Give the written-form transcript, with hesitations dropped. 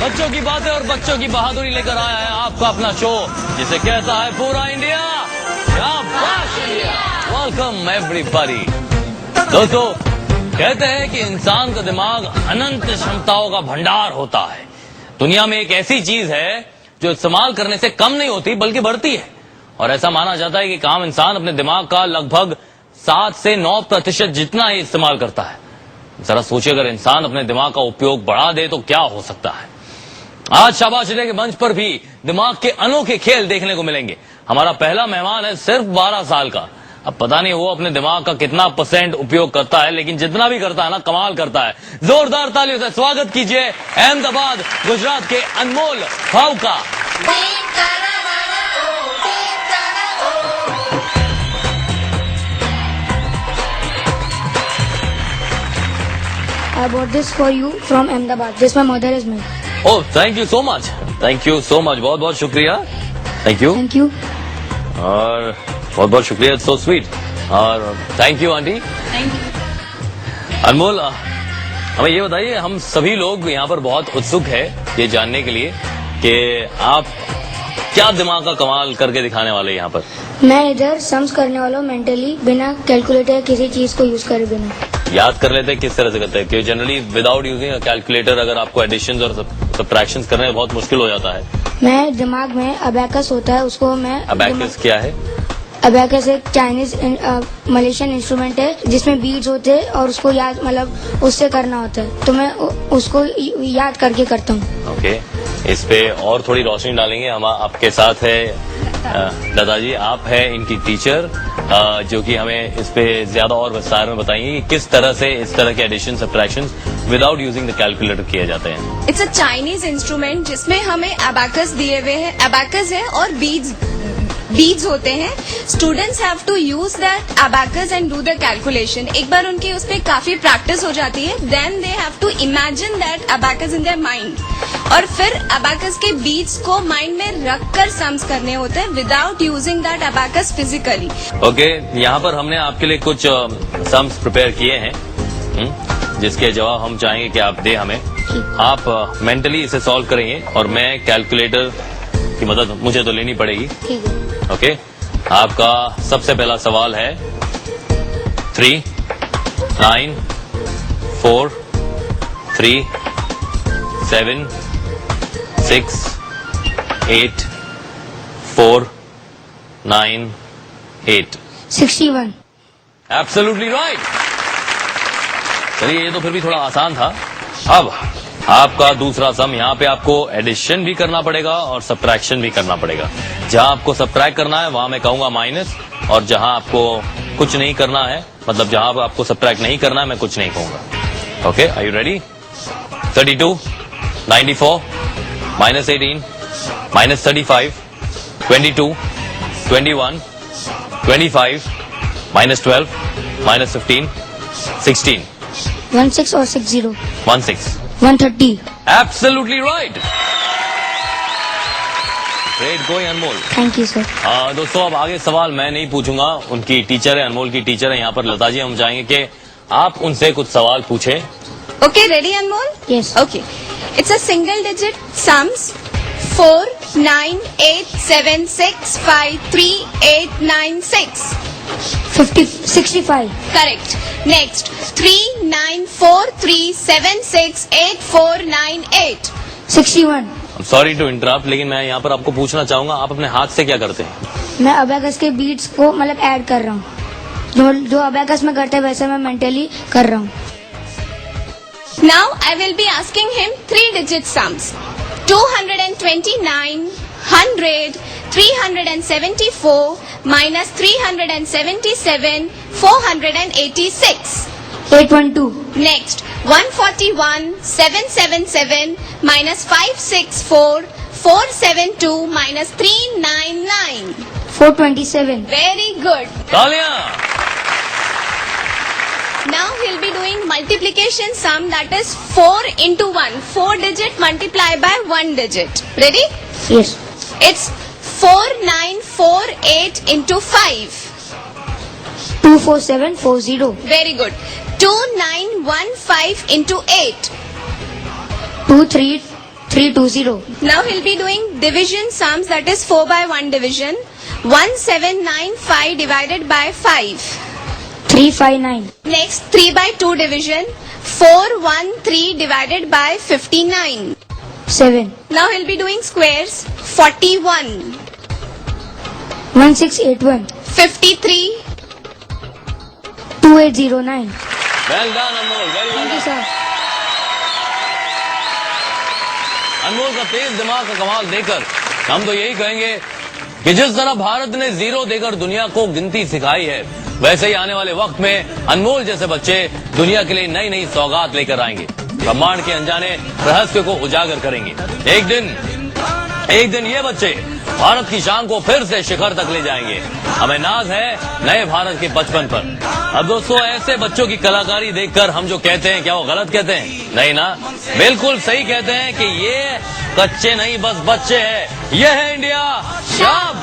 बच्चों की बातें और बच्चों की बहादुरी लेकर आया है आपका अपना शो, जिसे कहता है पूरा इंडिया। शाबाश इंडिया, वेलकम एवरीबॉडी। दोस्तों, कहते हैं कि इंसान का दिमाग अनंत क्षमताओं का भंडार होता है। दुनिया में एक ऐसी चीज है जो इस्तेमाल करने से कम नहीं होती बल्कि बढ़ती है, और ऐसा माना जाता है कि आम इंसान अपने दिमाग का लगभग 7 से 9% जितना ही इस्तेमाल करता है। जरा सोचिए, अगर इंसान अपने दिमाग का उपयोग बढ़ा दे तो क्या हो सकता है। आज शाबाश इंडिया के मंच पर भी दिमाग के अनोखे खेल देखने को मिलेंगे। हमारा पहला मेहमान है सिर्फ 12 साल का। अब पता नहीं वो अपने दिमाग का कितना % उपयोग करता है, लेकिन जितना भी करता है ना, कमाल करता है। जोरदार तालियों से स्वागत कीजिए अहमदाबाद गुजरात के अनमोल भाव का। I bought this for you from Ahmedabad. This my mother has made. Oh, thank you so much, thank you so much, बहुत बहुत शुक्रिया, थैंक यू। Thank you. और बहुत बहुत शुक्रिया, सो स्वीट। और thank you aunty. Thank you. Anmol, हमें ये बताइए, हम सभी लोग यहाँ पर बहुत उत्सुक है ये जानने के लिए कि आप क्या दिमाग का कमाल करके दिखाने वाले हैं यहाँ पर। मैं इधर सम्स करने वाला हूँ मेंटली, बिना कैलकुलेटर किसी चीज को यूज करे बिना। याद कर लेते हैं किस तरह से करते हैं, कि जनरली विदाउट यूजिंग कैलकुलेटर अगर आपको एडिशन और सबट्रैक्शंस करने में बहुत मुश्किल हो जाता है। मैं दिमाग में अबैकस होता है, उसको मैं अबैकस क्या है? अबैकस एक चाइनीज मलेशियन इंस्ट्रूमेंट है जिसमें बीट्स होते हैं और उसको याद मतलब उससे करना होता है, तो मैं उसको याद करके करता हूँ। ओके, इस पे और थोड़ी रोशनी डालेंगे। हम आपके साथ है दादाजी, आप हैं इनकी टीचर, जो कि हमें इस पे ज्यादा और विस्तार में बताएंगे कि किस तरह से इस तरह के addition subtraction without using the calculator किए जाते हैं। इट्स अ चाइनीज इंस्ट्रूमेंट जिसमें हमें अबैकस दिए हुए हैं। अबैकस है और बीड्स होते हैं। Students have to use that abacus and do the calculation. एक बार उनकी उस पर काफी प्रैक्टिस हो जाती है, then they have to imagine that abacus in their mind, और फिर अबैकस के बीट्स को माइंड में रखकर सम्स करने होते हैं without using that abacus physically. Okay, यहाँ पर हमने आपके लिए कुछ सम्स प्रिपेयर किए हैं, जिसके जवाब हम चाहेंगे कि आप दे हमें। आप मेंटली इसे सॉल्व करेंगे और मैं कैलकुलेटर की मदद मुझे तो लेनी पड़ेगी। ठीक है। ओके, आपका सबसे पहला सवाल है 3, 9, 4, 3, 7, 6, 8, 4, 9, 8। 61। Absolutely right. चलिए, ये तो फिर भी थोड़ा आसान था। अब आपका दूसरा सम, यहाँ पे आपको एडिशन भी करना पड़ेगा और सब्ट्रैक्शन भी करना पड़ेगा। जहां आपको सब्ट्रैक्ट करना है वहां मैं कहूंगा माइनस, और जहां आपको कुछ नहीं करना है, मतलब जहां आपको सब्ट्रैक्ट नहीं करना है, मैं कुछ नहीं कहूंगा। Okay, are you ready? 32, 94, -18, -35, 22, 21, 25, -12, -15, 16। 16 और 60। 16। 130। Absolutely right. Great going Anmol. Thank you sir. दोस्तों, अब आगे सवाल मैं नहीं पूछूंगा, उनकी टीचर है, अनमोल की टीचर है यहाँ पर लता जी। हम चाहेंगे कि आप उनसे कुछ सवाल पूछें। Okay, ready Anmol? Yes. Okay, it's a single digit sums 4, 9, 8, 7, 6, 5, 3, 8, 9, 6। 65। Correct. Next, 3, 9, 4, 3, 7, 6, 8, 4, 9, 8। 61। Sorry to interrupt, लेकिन मैं यहाँ पर आपको पूछना चाहूंगा, आप अपने हाथ से क्या करते हैं? मैं अबैकस के बीट्स को मतलब ऐड कर रहा हूँ, जो अबैकस में करते हैं वैसे मैं मेंटली कर रहा हूँ। Now I will be asking him 3-digit sums. 229, 100, 374, minus 377, 486. 812. Next, 141, 777, minus 564, 472, minus 399. 427. Very good. तालियां। Now he'll be doing multiplication sum, that is 4 into 1. 4 digit multiply by 1 digit. Ready? Yes. It's 4948 into 5. 24740. Very good. 2915 into 8. 23 320. Now he'll be doing division sums, that is 4 by 1 division. 1795 divided by 5. 359. Next 3 by 2 division. 413 divided by 59. 7. Now he'll be doing squares. 41. 1681. 53. 2809. Well done Anmol, very well Thank you, done. sir. अनमोल का तेज दिमाग का कमाल देकर हम तो यही कहेंगे कि जिस तरह भारत ने जीरो देकर दुनिया को गिनती सिखाई है, वैसे ही आने वाले वक्त में अनमोल जैसे बच्चे दुनिया के लिए नई नई सौगात लेकर आएंगे, ब्रह्मांड के अनजाने रहस्य को उजागर करेंगे। एक दिन ये बच्चे भारत की शान को फिर से शिखर तक ले जाएंगे। हमें नाज है नए भारत के बचपन पर। अब दोस्तों, ऐसे बच्चों की कलाकारी देखकर हम जो कहते हैं, क्या वो गलत कहते हैं? नहीं ना, बिल्कुल सही कहते हैं कि ये कच्चे नहीं बस बच्चे हैं। ये है इंडिया। शाबाश।